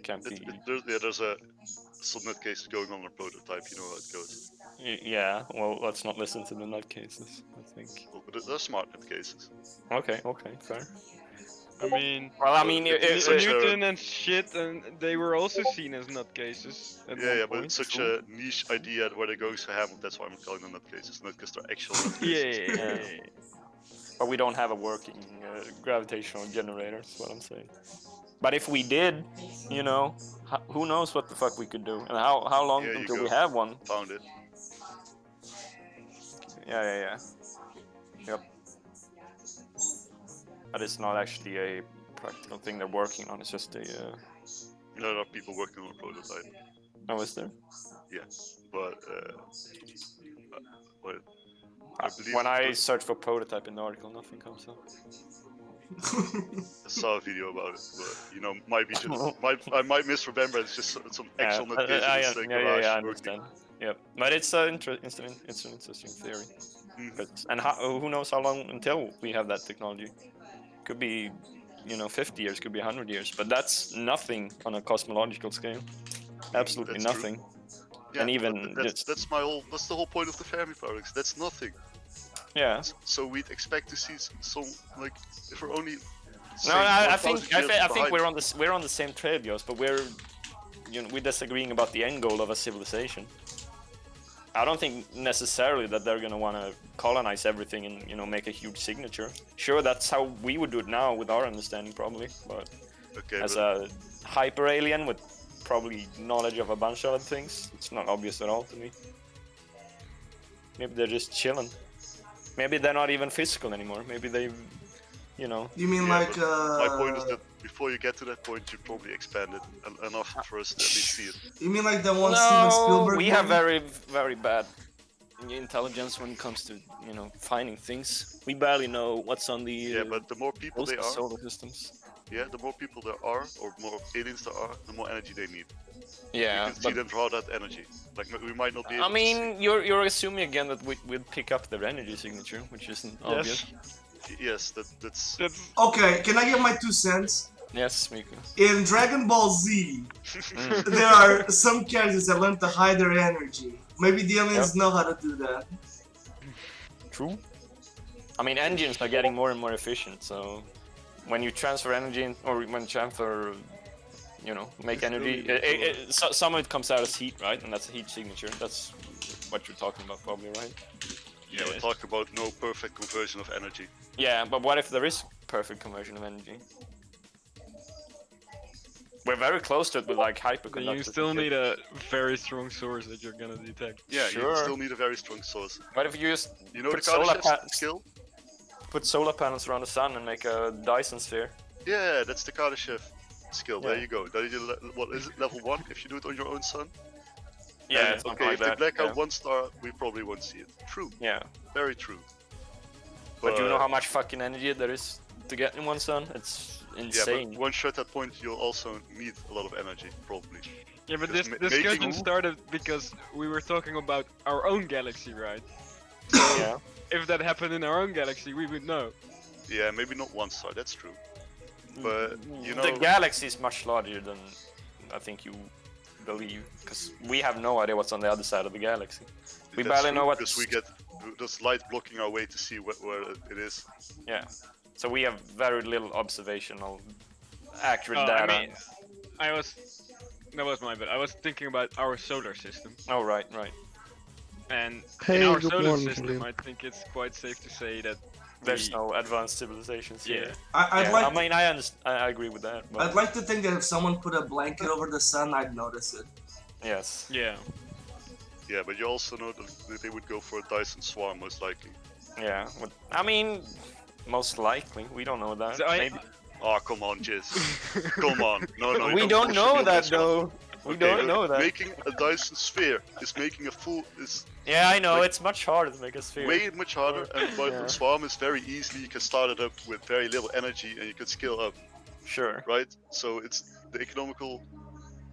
can't be. There's some nutcases going on a prototype. You know how it goes. Yeah, well, let's not listen to the nutcases, I think. Well, but they're smart nutcases. Okay, fair. I mean, Well, I mean, Newton and shit, and they were also seen as nutcases at one Yeah, point. but it's such a niche idea where they're going to ham. That's why I'm calling them nutcases, not because they're actual nutcases. Yeah. But we don't have a working gravitational generator, that's what I'm saying. But if we did, you know, who knows what the fuck we could do, and how long until we have one? Found it. Yeah. Yep. But it's not actually a practical thing they're working on. It's just a. There are people working on a prototype. Oh, is there? Yeah, but when I search for prototype in the article, nothing comes up. I saw a video about it, but you know, might be just I might misremember. It's just some actual nutcases in the garage I understand. Yep, but it's an interesting theory. And who knows how long until we have that technology? Could be, 50 years, could be 100 years, but that's nothing on a cosmological scale. Absolutely nothing. Yeah, and even that's the whole point of the Fermi paradox. That's nothing. Yeah. So we'd expect to see some like if we're only. No, I think we're on the same trail, Jos, but we're disagreeing about the end goal of a civilization. I don't think necessarily that they're gonna want to colonize everything and make a huge signature. Sure, that's how we would do it now with our understanding, probably. But as a hyper alien with probably knowledge of a bunch of other things, it's not obvious at all to me. Maybe they're just chilling. Maybe they're not even physical anymore. Maybe they, You mean like? My point is that before you get to that point, you probably expand it enough for us to at least see it. You mean like the one Steven Spielberg? We have very, very bad intelligence when it comes to finding things. We barely know what's on the. Yeah, but the more people there are, solar systems. Yeah, the more people there are, or more aliens there are, the more energy they need. Yeah, you can see them draw that energy. Like we might not be able I mean, you're assuming again that we'd pick up their energy signature, which isn't obvious. Yes, that's. Okay, can I give my 2 cents? Yes, Miko. In Dragon Ball Z, there are some characters that learn to hide their energy. Maybe the aliens know how to do that. True. I mean, engines are getting more and more efficient, so when you transfer energy, or when you transfer, make energy, some of it comes out as heat, right? And that's a heat signature. That's what you're talking about, probably, right? Yeah, we talk about no perfect conversion of energy. Yeah, but what if there is perfect conversion of energy? We're very close to it with like hyperconductors. You still need a very strong source that you're gonna detect. Yeah, sure. You still need a very strong source. What if you just put solar skill? Put solar panels around the sun and make a Dyson sphere. Yeah, that's the Kardashev skill. Yeah. There you go. What is it? Level 1 if you do it on your own sun? Yeah, it's okay, if they black out 1 star, we probably won't see it. True. Yeah. Very true. But you know how much fucking energy there is to get in 1 sun? It's insane. Yeah, but once you're at that point, you'll also need a lot of energy, probably. Yeah, but this discussion started because we were talking about our own galaxy, right? So yeah. If that happened in our own galaxy, we would know. Yeah, maybe not 1 star, that's true. But, the galaxy is much larger than I think you believe, because we have no idea what's on the other side of the galaxy. We barely know what. Because we get there's light blocking our way to see where it is. Yeah, so we have very little observational, accurate data. I mean, that was my bad. I was thinking about our solar system. Oh right. And in our solar system, I think it's quite safe to say that there's no advanced civilizations here. I agree with that. But... I'd like to think that if someone put a blanket over the sun, I'd notice it. Yes. Yeah. Yeah, but you also know that they would go for a Dyson swarm, most likely. Yeah, I mean, most likely. We don't know that. So maybe. Oh, come on, Jizz. Come on. No. We don't know that, though. We don't know that. Making a Dyson sphere is making a full... Yeah, I know, it's much harder to make a sphere. Way much harder, and Swarm is very easily, you can start it up with very little energy and you can scale up. Sure. Right? So it's the economical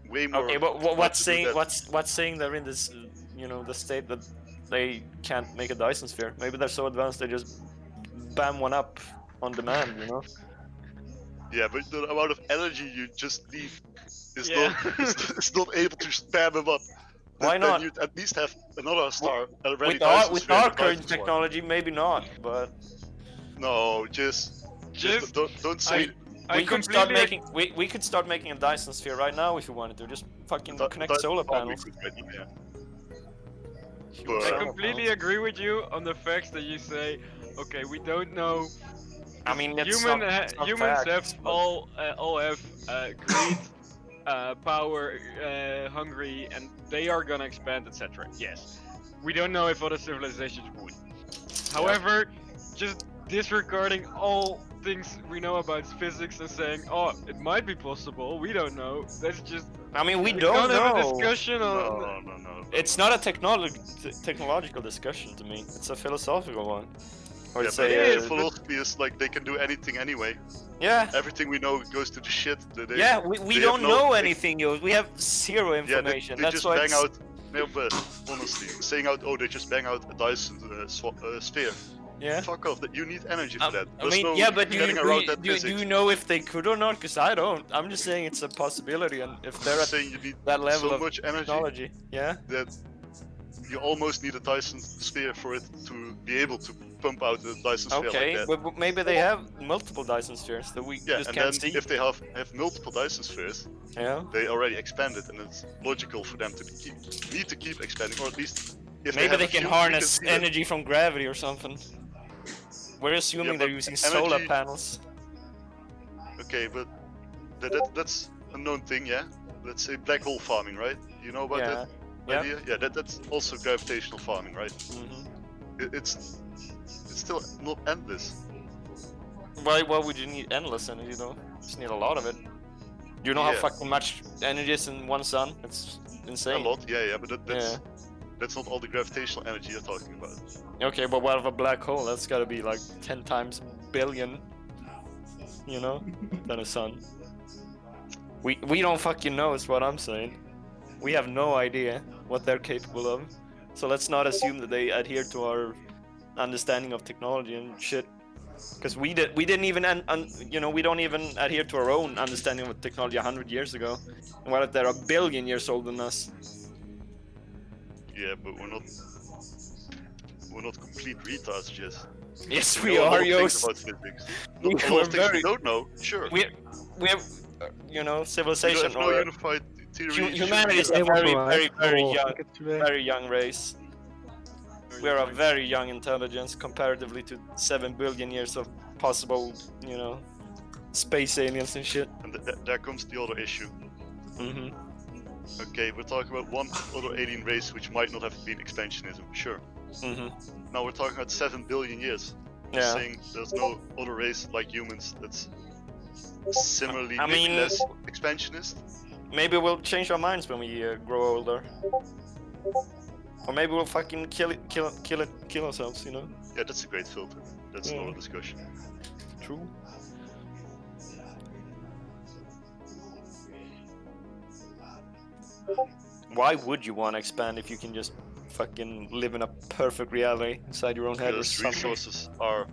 way more... Okay, but what's saying they're in this, the state that they can't make a Dyson sphere? Maybe they're so advanced they just bam one up on demand, Yeah, but the amount of energy you just need is not able to spam them up. Why not? Then you'd at least have another star already. With our current technology, maybe not, but no, just don't say. We could start making a Dyson sphere right now if you wanted to. Just fucking connect solar panels. I completely agree with you on the facts that you say. Okay, we don't know. I mean, humans have all have greed, power, hungry, and they are gonna expand, etc. Yes, we don't know if other civilizations would. However, just disregarding all things we know about physics and saying, "Oh, it might be possible," we don't know. That's just. I mean, we don't know. Have a discussion on. No. It's not a technological discussion to me. It's a philosophical one. Or philosophy is like they can do anything anyway. Yeah. Everything we know goes to the shit. We don't know anything, yo. We have zero information. They just bang out. No, but honestly, saying out, oh, they just bang out a Dyson sphere. Yeah. Fuck off. That you need energy for that. I mean, yeah, but do you know if they could or not? Because I don't. I'm just saying it's a possibility, and if they're at that level so of much technology, yeah. That you almost need a Dyson sphere for it to be able to pump out a Dyson sphere like that. But maybe they have multiple Dyson spheres that we just can't see. If they have multiple Dyson spheres, they already expanded, and it's logical for them to need to keep expanding, or at least if maybe they can harness energy from gravity or something. We're assuming they're using solar panels. Okay, but that's a known thing, yeah? Let's say black hole farming, right? You know about that idea? Yeah, that's also gravitational farming, right? Mm-hmm. It's still not endless. Why would you need endless energy though? You just need a lot of it. You know how fucking much energy is in one sun? It's insane. A lot, yeah, but that's not all the gravitational energy you're talking about. Okay, but what of a black hole? That's gotta be like 10 times billion, you know, than a sun. We don't fucking know, is what I'm saying. We have no idea what they're capable of. So let's not assume that they adhere to our understanding of technology and shit. Because we didn't even, we don't even adhere to our own understanding of technology 100 years ago. And what if they're a billion years older than us? Yeah, but we're not complete retards, Jess. Yes, we are, Yost. We don't know, sure. We have, civilization or unified theory. Humanity is a very young race. We are a very young intelligence comparatively to 7 billion years of possible, space aliens and shit. And there comes the other issue. Mm-hmm. Okay, we're talking about one other alien race which might not have been expansionism, sure. Mm-hmm. Now we're talking about 7 billion years. Yeah. Saying there's no other race like humans that's similarly less expansionist. Maybe we'll change our minds when we grow older. Or maybe we'll fucking kill ourselves, you know? Yeah, that's a great filter. That's another discussion. True. Why would you want to expand if you can just fucking live in a perfect reality inside your own head? Because resources are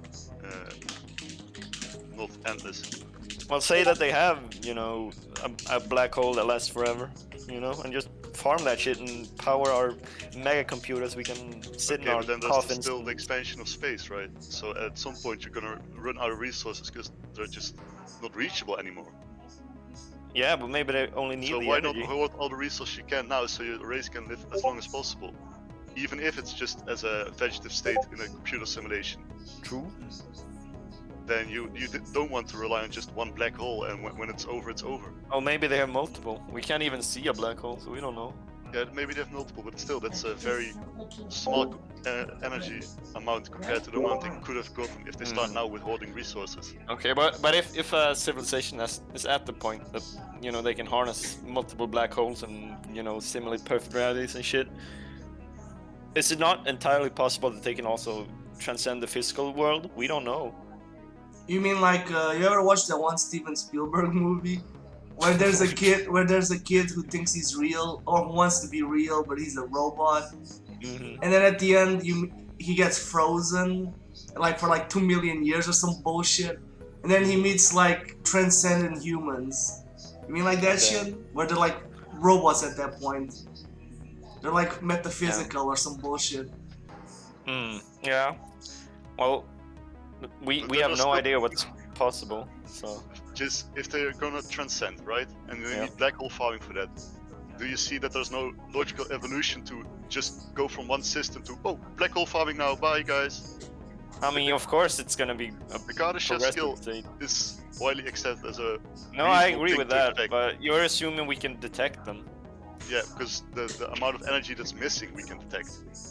not endless. Well, say that they have, a black hole that lasts forever, and just farm that shit and power our mega computers. We can sit in our then coffins. There's still the expansion of space, right? So at some point you're gonna run out of resources because they're just not reachable anymore. Yeah, but maybe they only need the energy. So why not hoard all the resources you can now so your race can live as long as possible? Even if it's just as a vegetative state in a computer simulation. True. Then you don't want to rely on just one black hole, and when it's over, it's over. Oh, maybe they have multiple. We can't even see a black hole, so we don't know. Yeah, maybe they have multiple, but still, that's a very small energy amount compared to the amount they could have gotten if they start now with hoarding resources. Okay, but if a civilization is at the point that they can harness multiple black holes and simulate perfect realities and shit, is it not entirely possible that they can also transcend the physical world? We don't know. You mean like you ever watched that one Steven Spielberg movie where there's a kid who thinks he's real or who wants to be real but he's a robot, and then at the end he gets frozen like for like 2 million years or some bullshit, and then he meets like transcendent humans You mean like that shit? Where they're like robots at that point. They're like metaphysical or some bullshit. Yeah. Well, we have no idea what's possible, so... Just if they're gonna transcend, right? And we need black hole farming for that. Do you see that there's no logical evolution to just go from one system to, oh, black hole farming now, bye guys? I mean, of course it's gonna be a the Garda chef skill state. is widely accepted as a... No, I agree with that, but you're assuming we can detect them. Yeah, because the amount of energy that's missing we can detect.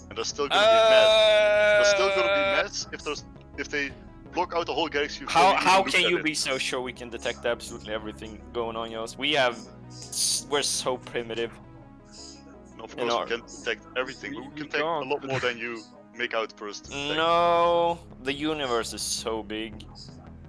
And there's still gonna be mad. There's still gonna be meds if they block out the whole galaxy. How can you be so sure we can detect absolutely everything going on, Jos? We're so primitive. No, of course we can detect everything, but we can detect a lot more than you make out first. No, the universe is so big.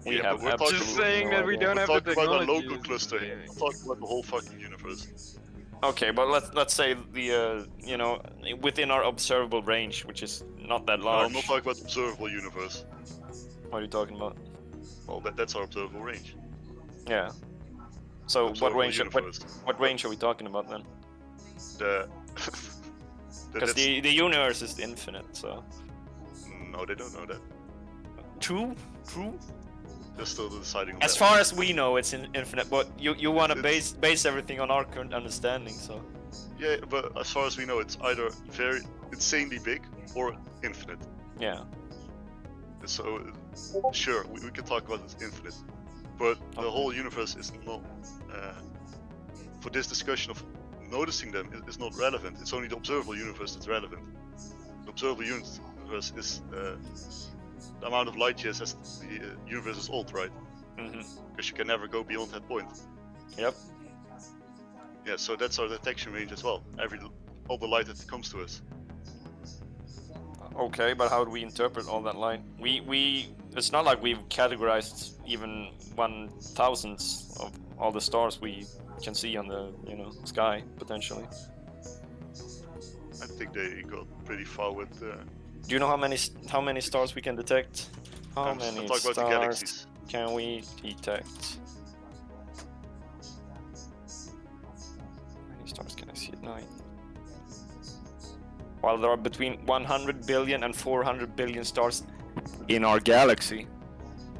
We have just saying that we don't have the technology. We're talking about a local cluster here. We're talking about the whole fucking universe. Okay, but let's say the you know, within our observable range, which is not that large. No, I'm not talking about observable universe. What are you talking about? Well, that's our observable range. Yeah. So what range are we talking about then? Because the universe is infinite, so... No, they don't know that. True. They're still deciding on as that. far as we know, it's infinite, but you want to base everything on our current understanding, so... Yeah, but as far as we know, it's either very insanely big or infinite. Yeah. So, sure, we can talk about it's infinite. But the whole universe is not... for this discussion of noticing them is not relevant. It's only the observable universe that's relevant. The observable universe is the amount of light years as the universe is old, right? Because you can never go beyond that point. Yep. Yeah, so that's our detection range as well. All the light that comes to us. Okay, but how do we interpret all that light? It's not like we've categorized even 1/1000th of all the stars we can see on the sky potentially. I think they got pretty far with. Do you know how many stars we can detect? How many stars can we detect? How many stars can I see at night? Well, there are between 100 billion and 400 billion stars in our galaxy.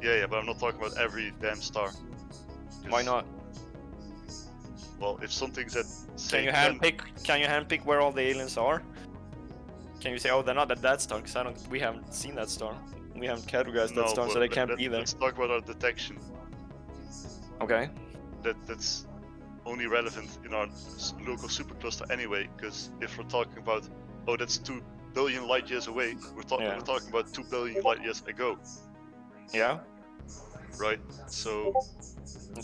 Yeah, but I'm not talking about every damn star. Why not? Well, if something's at... Can you handpick where all the aliens are? Can you say, oh, they're not at that star, because we haven't seen that star. We haven't categorized that star, so they can't be there. Let's talk about our detection. Okay. That's only relevant in our local supercluster anyway, because if we're talking about, oh, that's 2 billion light years away, we're talking about 2 billion light years ago. Yeah. Right, so...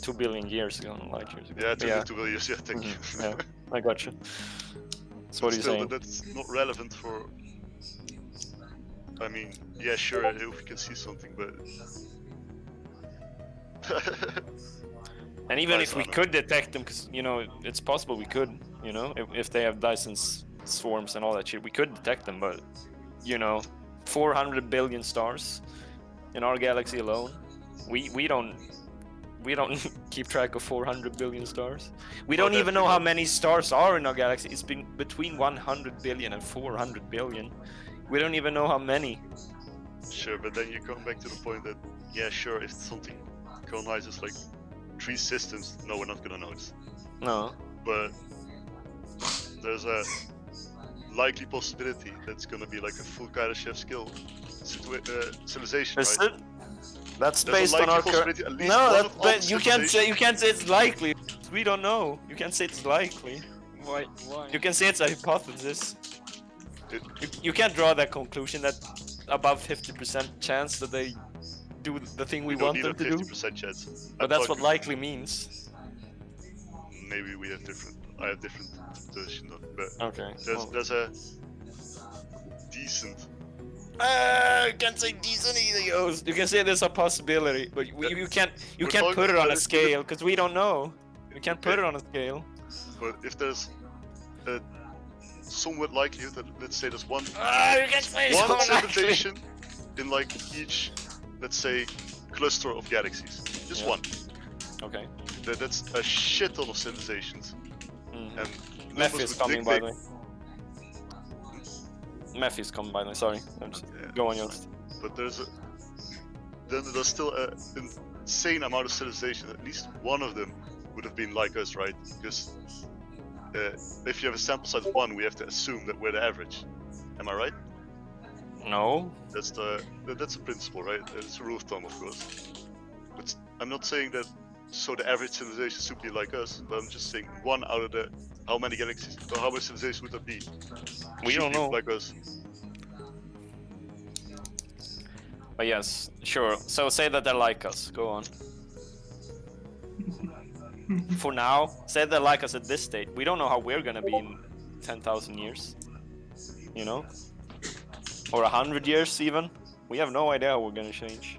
2 billion years ago, light years ago. Yeah, 2 billion years, yeah, thank you. Yeah, I got you. So what are you saying? That's not relevant for... I mean, yeah, sure, if we can see something, but... And even if we could detect them, because, it's possible we could, if they have Dyson swarms and all that shit, we could detect them, but, 400 billion stars in our galaxy alone, we don't keep track of 400 billion stars. We don't even know how many stars are in our galaxy. It's been between 100 billion and 400 billion. We don't even know how many. Sure, but then you come back to the point that, yeah, sure, if something colonizes like 3 systems, no, we're not gonna notice. No. But there's a likely possibility that's gonna be like a full Garda chef skill civilization, right? That's based on our current... No, you can't say it's likely. We don't know. You can't say it's likely. Why? You can say it's a hypothesis. You can't draw that conclusion that above 50% chance that they do the thing we want them to do. 50% chance. But that's what likely means. Maybe we have different. I have different interpretation of it. But okay. There's a decent. You can't say decent either, Jos. You can say there's a possibility, but you can't put it on a scale because we don't know. You can't put it on a scale. But if there's a somewhat likelihood that, let's say, there's one civilization in like each, let's say, cluster of galaxies, just one. Okay. That's a shit ton of civilizations. And Meth is coming, by the way. Hmm? Meth is coming, by the way. Sorry. Go on, Jost. But there's still an insane amount of civilizations. At least one of them would have been like us, right? Because if you have a sample size of 1, we have to assume that we're the average. Am I right? No. That's a principle, right? It's a rule of thumb, of course. But I'm not saying that so the average civilization should be like us, but I'm just saying one out of the how many galaxies or how many civilizations would that be? We Should don't be know. like us. But yes, sure. So say that they're like us. Go on. For now, say they're like us at this state. We don't know how we're gonna be in 10,000 years. You know? Or 100 years even. We have no idea how we're gonna change.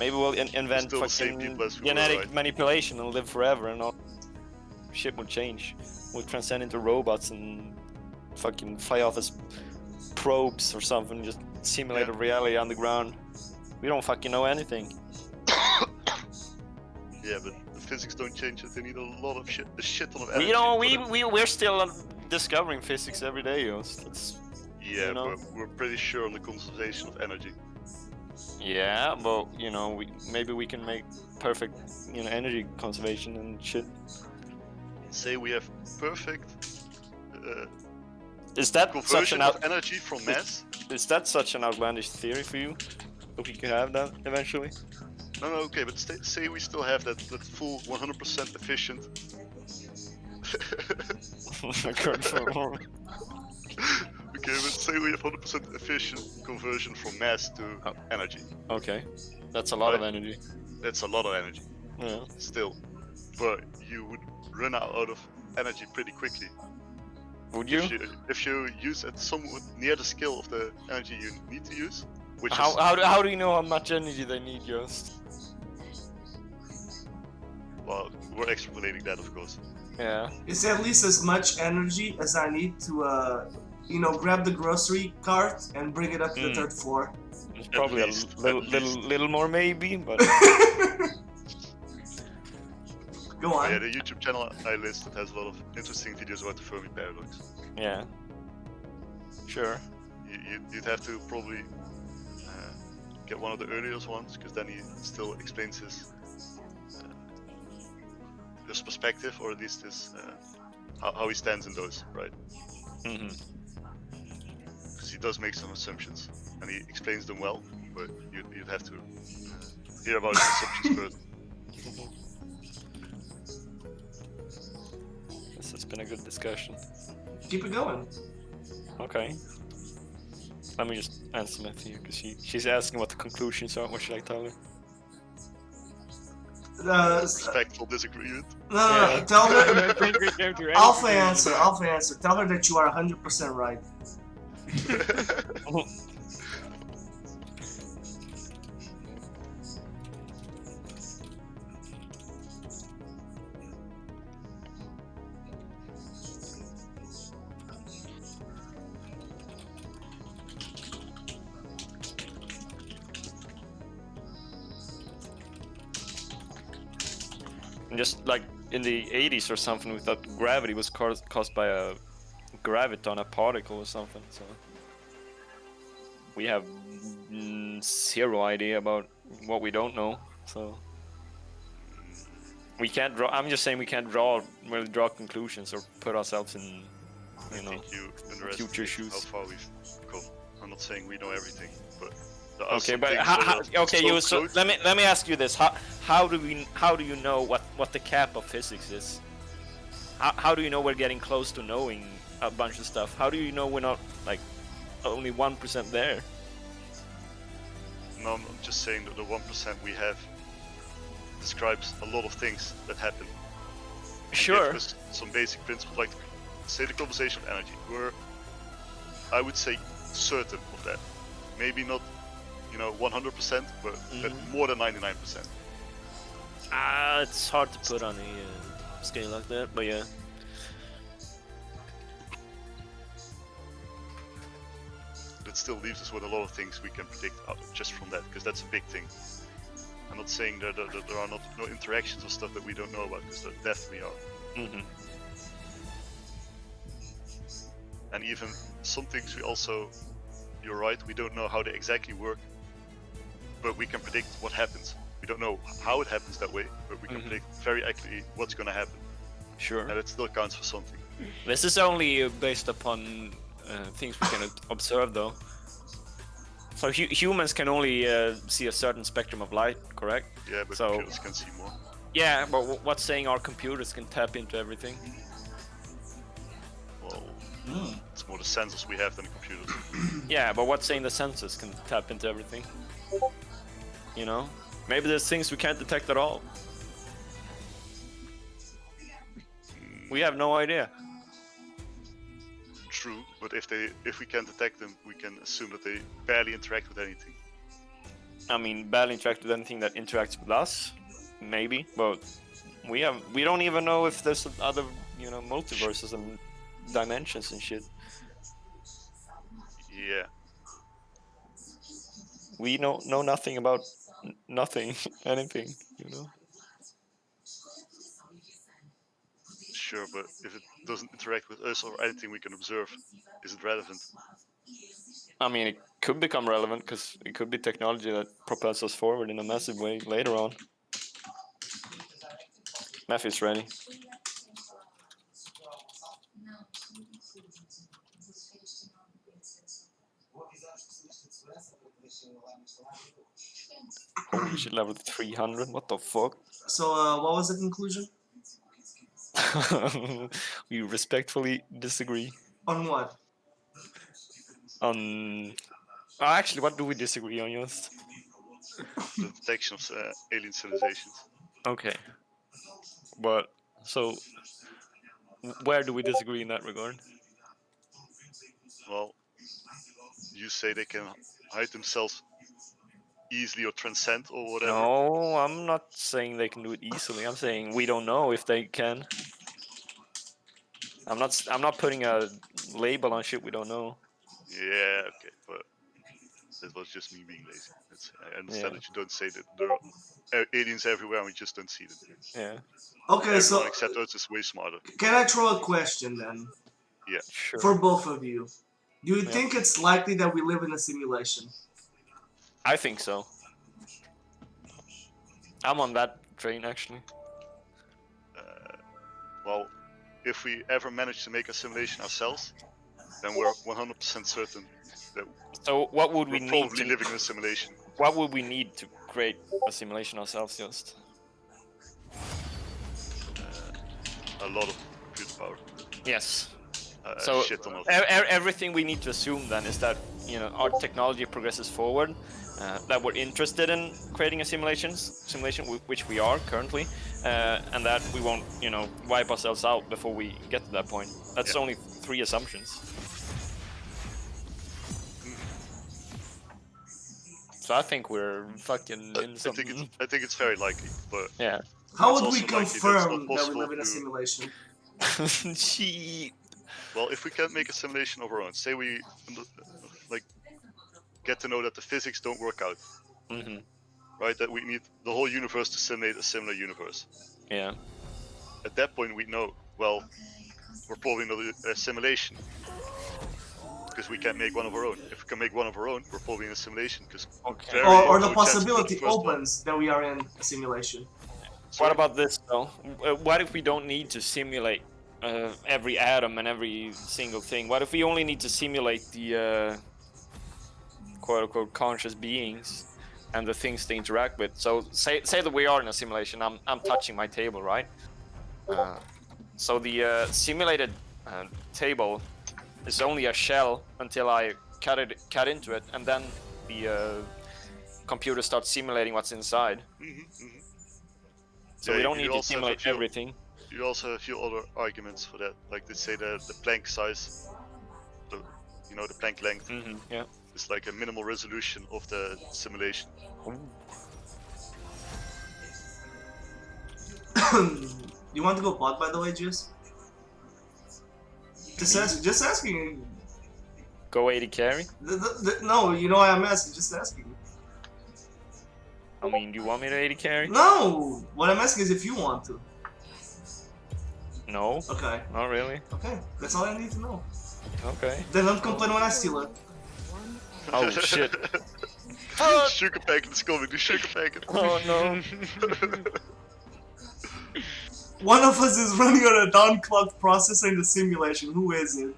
Maybe we'll invent Still the same fucking people as we genetic were, right? manipulation and live forever, and all shit will change. We'll transcend into robots and fucking fly off as probes or something, just simulate a reality on the ground. We don't fucking know anything. Yeah, but the physics don't change it. They need a lot of shit, a shit ton of energy. We don't. for them. We're still discovering physics every day, Yost. Yeah, you know? but we're pretty sure on the conservation of energy. Yeah, but you know, maybe we can make perfect, energy conservation and shit. Say we have perfect Is that such conversion an of energy from mass. Is that such an outlandish theory for you? That we could have that eventually? No, okay, but say we still have that full 100% efficient. Okay, but say we have 100% efficient conversion from mass to energy. Okay, that's a lot of energy. That's a lot of energy. Yeah. Still, but you would run out of energy pretty quickly. Would you? If you use it somewhat near the scale of the energy you need to use, which how do you know how much energy they need, Jost? Well, we're extrapolating that, of course. Yeah. It's at least as much energy as I need to, grab the grocery cart and bring it up to the 3rd floor. It's probably least, a little more, maybe, but. Go on. Yeah, the YouTube channel I listed has a lot of interesting videos about the Fermi paradox. Yeah. Sure. You'd have to probably get one of the earliest ones, because then he still explains his perspective, or at least his how he stands in those, right? Because he does make some assumptions, and he explains them well, but you'd have to hear about his assumptions first. This has been a good discussion. Keep it going. Okay. Let me just answer Matthew here, because she's asking what the conclusions are. What should I tell her? Respectful disagreement. No, tell her. I don't think we came to any Alpha conclusion. answer. Tell her that you are 100% right. Just like in the 80s or something, we thought gravity was caused by a graviton, a particle or something. So we have zero idea about what we don't know. So we can't draw. I'm just saying we can't really draw conclusions or put ourselves in, I think you underestimate future shoes. how far we've come. I'm not saying we know everything, but okay, but so let me ask you this: how do you know what the cap of physics is? How do you know we're getting close to knowing a bunch of stuff? How do you know we're not like only 1% there? No, I'm just saying that the 1% we have describes a lot of things that happen. And Sure. gives us some basic principles, like say the conversation of energy. We're, I would say, certain of that. Maybe not, 100%, but more than 99%. It's hard to put on a scale like that, but yeah. That still leaves us with a lot of things we can predict just from that, because that's a big thing. I'm not saying that there are no interactions or stuff that we don't know about, because there definitely are. And even some things we also, you're right, we don't know how they exactly work, but we can predict what happens. We don't know how it happens that way, but we can predict very accurately what's going to happen. Sure. And it still counts for something. This is only based upon things we can observe, though. So humans can only see a certain spectrum of light, correct? Yeah, but computers can see more. Yeah, but what's saying our computers can tap into everything? Well, it's more the sensors we have than the computers. Yeah, but what's saying the sensors can tap into everything? You know? Maybe there's things we can't detect at all. We have no idea. True, but if we can detect them, we can assume that they barely interact with anything. I mean, barely interact with anything that interacts with us, maybe, but we don't even know if there's other, you know, multiverses and dimensions and shit. Yeah. We know nothing about nothing, anything, you know. Sure, but if it doesn't interact with us or anything we can observe, is it relevant? I mean, it could become relevant because it could be technology that propels us forward in a massive way later on. Math is ready. Holy shit, level 300, what the fuck? So, what was the conclusion? We respectfully disagree. On what? On... Oh, actually, what do we disagree on, Just? The detection of alien civilizations. Okay. But, so... where do we disagree in that regard? Well, you say they can hide themselves easily or transcend or whatever. No, I'm not saying they can do it easily. I'm saying we don't know if they can. I'm not putting a label on shit we don't know. Yeah, okay, but that was just me being lazy. I understand that you don't say that there are aliens everywhere and we just don't see them. Yeah. Okay, Everyone so except us is way smarter. can I throw a question then? Yeah. Sure. For both of you. Do you think it's likely that we live in a simulation? I think so. I'm on that train, actually. Well, if we ever manage to make a simulation ourselves, then we're 100% certain that So what would we we're need probably living in a simulation. What would we need to create a simulation ourselves, Just? A lot of computer power. Yes. So shit on everything we need to assume then is that, you know, our technology progresses forward, that we're interested in creating a simulation which we are currently, and that we won't, you know, wipe ourselves out before we get to that point. That's only 3 assumptions. So I think we're fucking in some... I think it's very likely, but yeah. How would we confirm that we live in a simulation? Gee. Well, if we can't make a simulation of our own, say we like get to know that the physics don't work out, right? That we need the whole universe to simulate a similar universe. Yeah. At that point, we know, well, we're probably not a simulation because we can't make one of our own. If we can make one of our own, we're probably in a simulation because or the possibility opens that we are in a simulation. What about this though? What if we don't need to simulate every atom and every single thing? What if we only need to simulate the quote-unquote conscious beings and the things they interact with? So say that we are in a simulation. I'm touching my table, right? So the simulated table is only a shell until I cut into it, and then the computer starts simulating what's inside. So we don't need to simulate everything. You also have a few other arguments for that, like they say the Planck size, the Planck length, yeah, is like a minimal resolution of the simulation. You want to go pod, by the way, Juice? Just asking. Go 80 carry? No, you know why I'm asking. Just asking. I mean, do you want me to AD carry? No! What I'm asking is if you want to. No. Okay. Not really. Okay, that's all I need to know. Okay. Then don't complain when I steal it. Oh shit. Sugar packet is coming, the sugar packet. Oh no. One of us is running on a downclocked processor in the simulation. Who is it?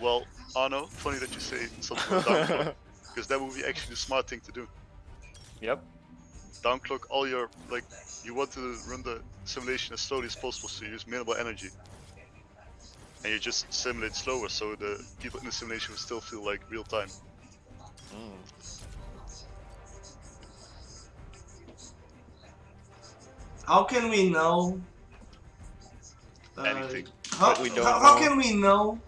Well, Arno, funny that you say something about downclock, because that would be actually the smart thing to do. Yep. Downclock all your, like, you want to run the simulation as slowly as possible, so you use minimal energy. And you just simulate slower, so the people in the simulation will still feel like real time. How can we know? Anything. How can we know?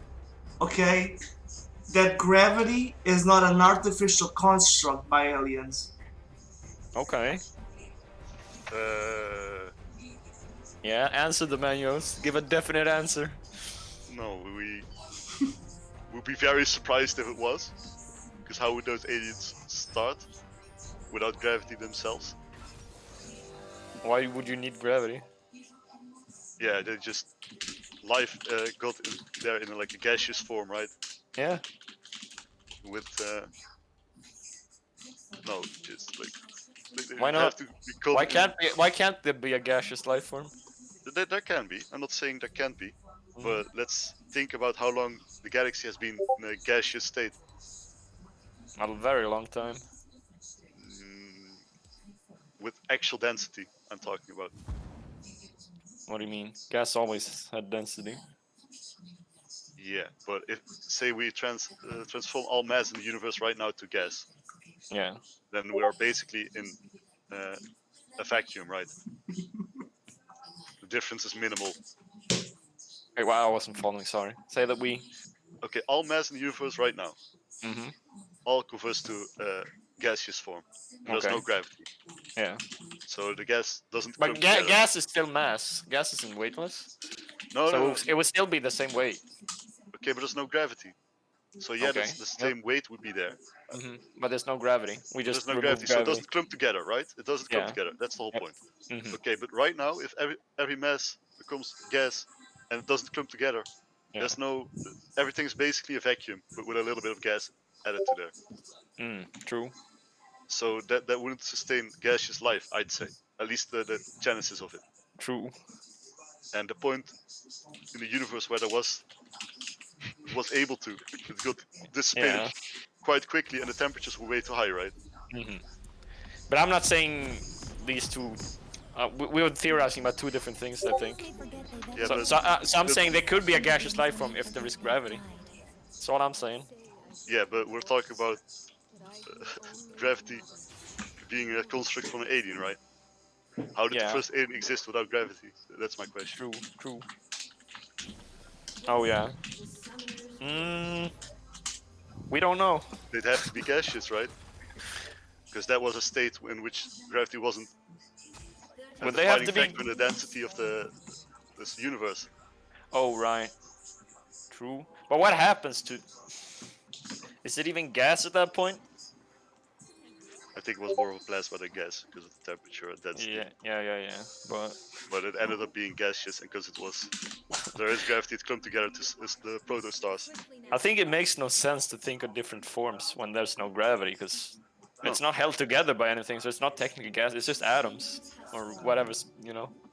Okay, that gravity is not an artificial construct by aliens. Okay. Yeah, answer the manuals. Give a definite answer. No, we would be very surprised if it was. Because how would those aliens start without gravity themselves? Why would you need gravity? Yeah, they just life got in there in like a gaseous form, right? Yeah. With no, just like they Why not? have to become Why can't there be a gaseous life form? There can be. I'm not saying there can't be, but let's think about how long the galaxy has been in a gaseous state. A very long time. With actual density, I'm talking about. What do you mean? Gas always had density. Yeah, but if say we transform all mass in the universe right now to gas, Yeah. then we are basically in a vacuum, right? The difference is minimal. Hey, wow, I wasn't following. Sorry. Say that we. Okay, all mass in the universe right now, Mm-hmm. all converts to gaseous form. There's Okay. no gravity, Yeah. so the gas doesn't. But gas is still mass. Gas isn't weightless. No, So no. it would still be the same weight. Okay, but there's no gravity. So yeah, Okay. the same weight would be there. Mm-hmm. But there's no gravity. We just There's no remove gravity, so it doesn't clump together, right? It doesn't clump Yeah. together. That's the whole point. Mm-hmm. Okay, but right now, if every mass becomes gas and it doesn't clump together, there's no. Everything's basically a vacuum, but with a little bit of gas added to there. True. So that wouldn't sustain gaseous life, I'd say. At least the genesis of it. True. And the point in the universe where there was able to, it got dissipated quite quickly, and the temperatures were way too high, right? Mm-hmm. But I'm not saying these two. We were theorizing about two different things, I think. Yeah, so I'm saying there could be a gaseous life form if there is gravity. That's all I'm saying. Yeah, but we're talking about gravity being a construct from an alien, right? How did the first alien exist without gravity? That's my question. True. Oh yeah. We don't know. They'd have to be gaseous, right? Because that was a state in which gravity wasn't. Would they have to be the density of this universe? Oh right. True. But what happens to? Is it even gas at that point? I think it was more of a plasma than gas because of the temperature and density. Yeah. But it ended up being gaseous, and because there is gravity, it clumped together to the protostars. I think it makes no sense to think of different forms when there's no gravity, because it's not held together by anything, so it's not technically gas. It's just atoms or whatever's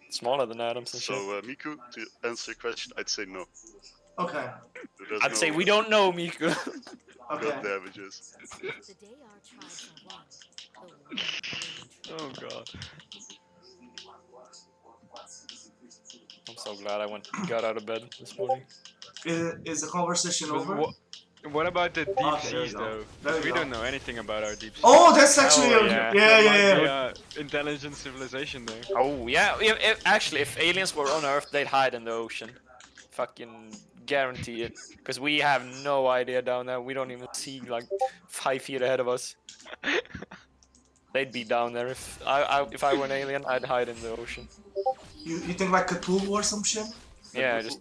smaller than atoms and shit. So Miku, to answer your question, I'd say no. Okay. I'd say we don't know, Miku. Okay. God damages. Oh god. I'm so glad I got out of bed this morning. Is the conversation over? What about the deep seas though? We don't know anything about our deep seas. Oh, that's actually yeah. Intelligent civilization there. Oh yeah. Actually, if aliens were on Earth, they'd hide in the ocean. Fucking guarantee it. Because we have no idea down there. We don't even see like 5 feet ahead of us. They'd be down there. If I were an alien, I'd hide in the ocean. You think like Cthulhu or some shit? Yeah, just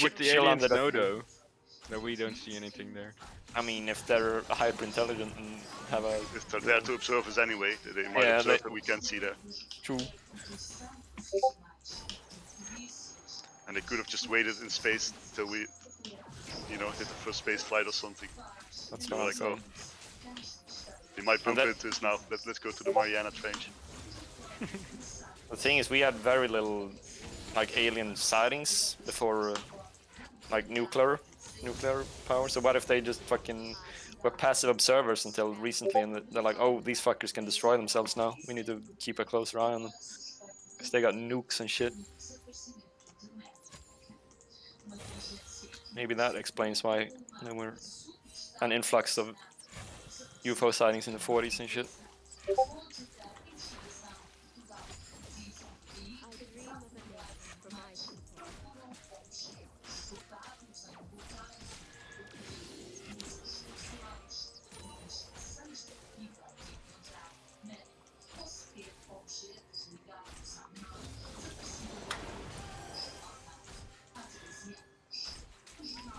would the aliens know though But we don't see anything there. I mean, if they're hyper intelligent and have a If they're there to observe us anyway, they might observe that we can't see there. true. And they could have just waited in space till we, you know, did the first space flight or something. That's They what were I'm like, saying. they might bump that- into us now. Let's go to the Mariana Trench. The thing is, we had very little like alien sightings before like nuclear power. So what if they just fucking were passive observers until recently, and they're like, oh, these fuckers can destroy themselves now. We need to keep a closer eye on them because they got nukes and shit. Maybe that explains why there were an influx of UFO sightings in the 40s and shit.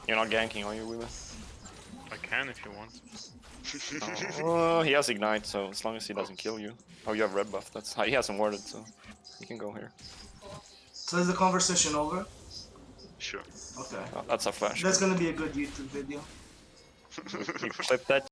You're not ganking, are you, Weaver? I can if you want. Oh, he has ignite, so as long as he doesn't kill you. Oh, you have red buff. That's he hasn't warded, so you can go here. So is the conversation over? Sure. Okay. Oh, that's a flash. That's gonna be a good YouTube video. You clip that